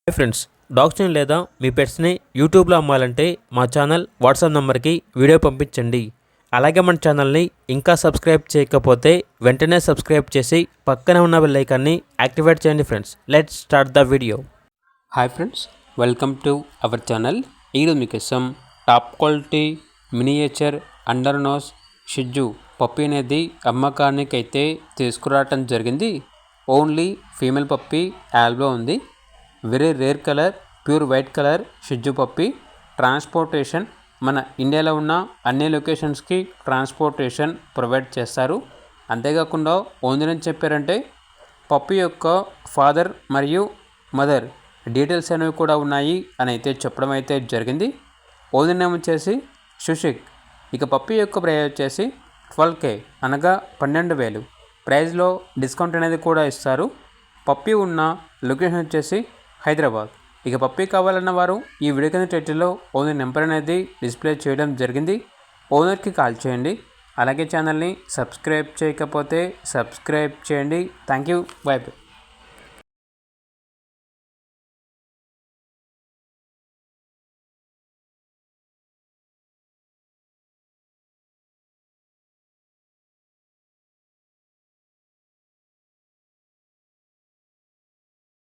Hi friends, డాగ్స్ని లేదా మీ పెట్స్ని యూట్యూబ్లో అమ్మాలంటే మా ఛానల్ వాట్సాప్ నెంబర్కి వీడియో పంపించండి. అలాగే మన ఛానల్ని ఇంకా సబ్స్క్రైబ్ చేయకపోతే వెంటనే సబ్స్క్రైబ్ చేసి పక్కనే ఉన్న బెల్ ఐకాన్ని యాక్టివేట్ చేయండి. Friends, let's start the video. Hi friends, welcome to our channel. ఈరోజు మీకోసం top quality miniature under nose shih tzu puppy అనేది అమ్మకానికి అయితే తీసుకురావటం జరిగింది. ఓన్లీ ఫీమేల్ పప్పీ యాల్బో ఉంది. Very rare colour, pure white colour shih tzu puppy. Transportation మన ఇండియాలో ఉన్న అన్ని లొకేషన్స్కి ట్రాన్స్పోర్టేషన్ ప్రొవైడ్ చేస్తారు. అంతేకాకుండా ఓనర్ అని చెప్పారంటే పప్పీ యొక్క ఫాదర్ మరియు మదర్ డీటెయిల్స్ అనేవి కూడా ఉన్నాయి అని అయితే చెప్పడం అయితే జరిగింది. ఓనర్ నేమ్ వచ్చేసి సుషిక్. ఇక పప్పీ యొక్క ప్రైస్ వచ్చేసి 12K అనగా 12,000. ప్రైస్లో డిస్కౌంట్ అనేది కూడా ఇస్తారు. పప్పీ ఉన్న లొకేషన్ వచ్చేసి హైదరాబాద్. ఇక పప్పీ కావాలన్న వారు ఈ వీడియో కింద టైటిల్లో ఓనర్ నెంబర్ అనేది డిస్ప్లే చేయడం జరిగింది. ఓనర్కి కాల్ చేయండి. అలాగే ఛానల్ని సబ్స్క్రైబ్ చేయకపోతే సబ్స్క్రైబ్ చేయండి. Thank you. By by.